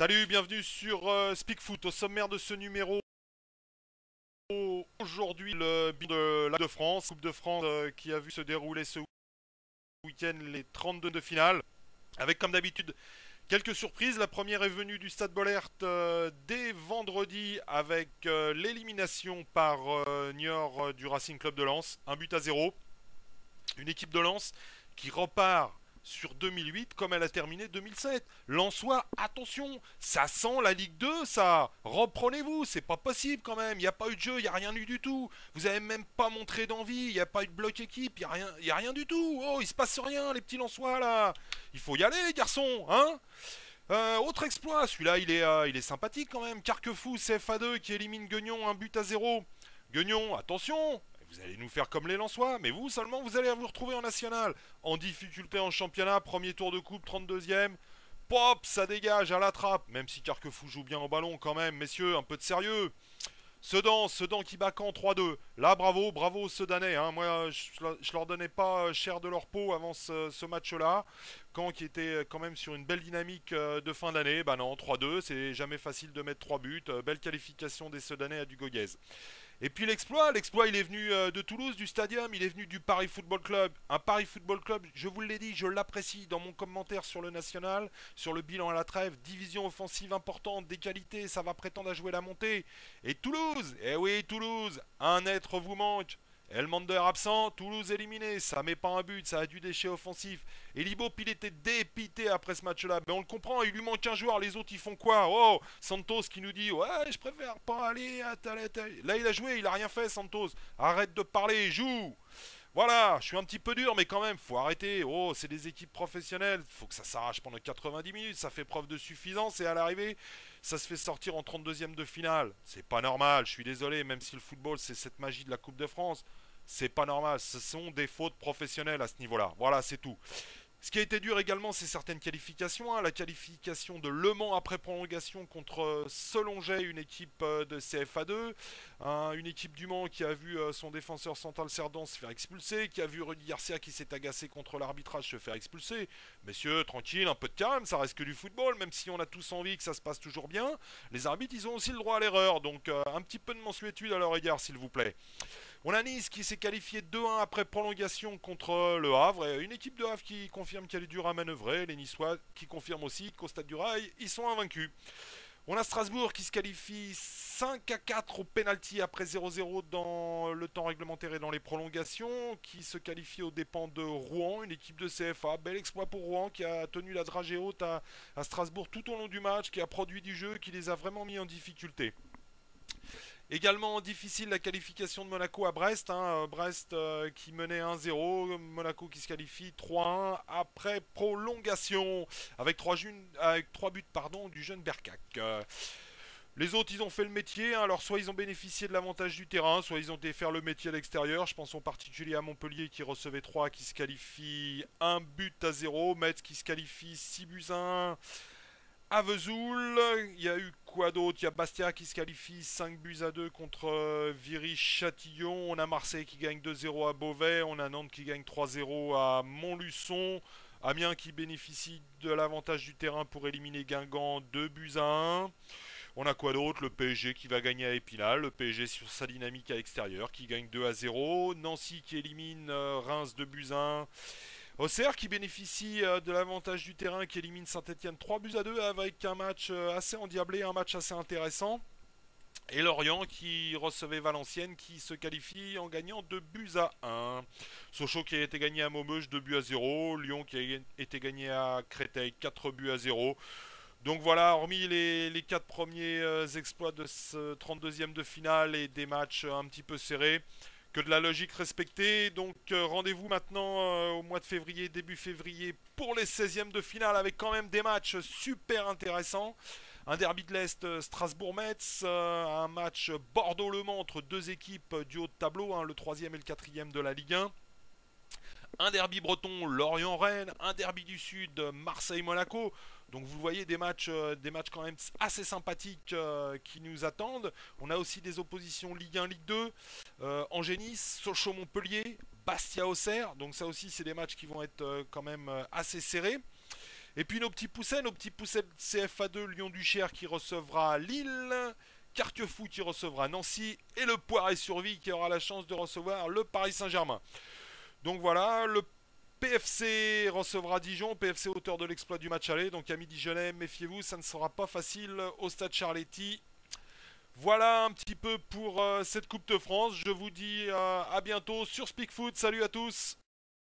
Salut, bienvenue sur Speakfoot. Au sommaire de ce numéro, aujourd'hui le bilan de la Coupe de France. Coupe de France qui a vu se dérouler ce week-end les 32 de finale. Avec comme d'habitude quelques surprises. La première est venue du Stade Bollaert dès vendredi avec l'élimination par Niort du Racing Club de Lens. 1 but à 0. Une équipe de Lens qui repart sur 2008 comme elle a terminé 2007. Lensois, attention, ça sent la Ligue 2, ça. Reprenez-vous, c'est pas possible quand même. Il n'y a pas eu de jeu, il n'y a rien eu du tout. Vous avez même pas montré d'envie, il n'y a pas eu de bloc équipe, il y a rien du tout. Oh, il se passe rien, les petits Lensois là. Il faut y aller, les garçons, hein. Autre exploit, celui-là il est sympathique quand même. Carquefou, CFA2 qui élimine Guignon 1 but à 0. Guignon, attention, vous allez nous faire comme les Lensois, mais vous seulement vous allez vous retrouver en national. En difficulté en championnat, premier tour de coupe, 32e. Pop, ça dégage à la trappe. Même si Carquefou joue bien au ballon quand même, messieurs, un peu de sérieux. Sedan qui bat Caen 3-2. Là, bravo, bravo aux Sedanais. Hein. Moi, je leur donnais pas cher de leur peau avant ce match-là. Caen qui était quand même sur une belle dynamique de fin d'année. Bah non, 3-2, c'est jamais facile de mettre 3 buts. Belle qualification des Sedanais à du Goguez. Et puis l'exploit il est venu de Toulouse, du Stadium, il est venu du Paris Football Club. Un Paris Football Club, je vous l'ai dit, je l'apprécie dans mon commentaire sur le national, sur le bilan à la trêve, division offensive importante, des qualités, ça va prétendre à jouer la montée. Et Toulouse, eh oui Toulouse, un être vous manque. Elmander absent, Toulouse éliminé, ça met pas un but, ça a du déchet offensif. Et Libop, il était dépité après ce match-là. Mais on le comprend, il lui manque un joueur, les autres ils font quoi? Oh, Santos qui nous dit, ouais, je préfère pas aller à Là il a joué, il a rien fait Santos. Arrête de parler, joue. Voilà, je suis un petit peu dur, mais quand même, faut arrêter. Oh, c'est des équipes professionnelles, faut que ça s'arrache pendant 90 minutes, ça fait preuve de suffisance et à l'arrivée, ça se fait sortir en 32e de finale. C'est pas normal, je suis désolé, même si le football c'est cette magie de la Coupe de France, c'est pas normal, ce sont des fautes professionnelles à ce niveau-là. Voilà, c'est tout. Ce qui a été dur également, c'est certaines qualifications. Hein. La qualification de Le Mans après prolongation contre Solonget, une équipe de CFA2. Une équipe du Mans qui a vu son défenseur central Cerdan se faire expulser, qui a vu Rudy Garcia qui s'est agacé contre l'arbitrage se faire expulser. Messieurs, tranquille, un peu de calme, ça reste que du football, même si on a tous envie que ça se passe toujours bien. Les arbitres, ils ont aussi le droit à l'erreur, donc un petit peu de mensuétude à leur égard, s'il vous plaît. On a Nice qui s'est qualifié 2-1 après prolongation contre le Havre. Et une équipe de Havre qui confirme qu'elle est dure à manœuvrer. Les Niçois qui confirment aussi qu'au Stade du Rail, ils sont invaincus. On a Strasbourg qui se qualifie 5-4 au pénalty après 0-0 dans le temps réglementaire et dans les prolongations. Qui se qualifie aux dépens de Rouen, une équipe de CFA. Bel exploit pour Rouen qui a tenu la dragée haute à Strasbourg tout au long du match, qui a produit du jeu, qui les a vraiment mis en difficulté. Également difficile la qualification de Monaco à Brest. Hein. Brest qui menait 1-0. Monaco qui se qualifie 3-1 après prolongation. Avec 3 buts du jeune Bercac. Les autres, ils ont fait le métier. Hein. Alors, soit ils ont bénéficié de l'avantage du terrain, soit ils ont été faire le métier à l'extérieur. Je pense en particulier à Montpellier qui recevait 3, qui se qualifie 1 but à 0. Metz qui se qualifie 6 buts à 1 à Vesoul. Il y a eu quoi d'autre? Il y a Bastia qui se qualifie 5 buts à 2 contre Viry-Châtillon. On a Marseille qui gagne 2-0 à Beauvais. On a Nantes qui gagne 3-0 à Montluçon. Amiens qui bénéficie de l'avantage du terrain pour éliminer Guingamp 2 buts à 1. On a quoi d'autre? Le PSG qui va gagner à Épinal. Le PSG sur sa dynamique à l'extérieur qui gagne 2-0. Nancy qui élimine Reims 2 buts à 1. Auxerre qui bénéficie de l'avantage du terrain, qui élimine Saint-Etienne 3 buts à 2 avec un match assez endiablé, un match assez intéressant. Et Lorient qui recevait Valenciennes qui se qualifie en gagnant 2 buts à 1. Sochaux qui a été gagné à Maubeuge 2 buts à 0. Lyon qui a été gagné à Créteil 4 buts à 0. Donc voilà, hormis les 4 premiers exploits de ce 32e de finale et des matchs un petit peu serrés, que de la logique respectée. Donc rendez-vous maintenant au mois de février, début février, pour les 16e de finale, avec quand même des matchs super intéressants. Un derby de l'Est, Strasbourg-Metz, un match Bordeaux-Le Mans entre deux équipes du haut de tableau, hein, le 3e et le 4e de la Ligue 1. Un derby breton, Lorient-Rennes, un derby du Sud, Marseille-Monaco. Donc vous voyez des matchs quand même assez sympathiques qui nous attendent. On a aussi des oppositions Ligue 1, Ligue 2, Angers-Nice, Sochaux-Montpellier, Bastia-Auxerre. Donc ça aussi c'est des matchs qui vont être quand même assez serrés. Et puis nos petits poussets de CFA2, Lyon-Duchère qui recevra Lille, Carquefou qui recevra Nancy, et le Poiré-sur-Vie qui aura la chance de recevoir le Paris Saint-Germain. Donc voilà, le PFC recevra Dijon, PFC auteur de l'exploit du match aller. Donc amis dijonnais, méfiez-vous, ça ne sera pas facile au stade Charletti. Voilà un petit peu pour cette Coupe de France. Je vous dis à bientôt sur Speakfoot. Salut à tous.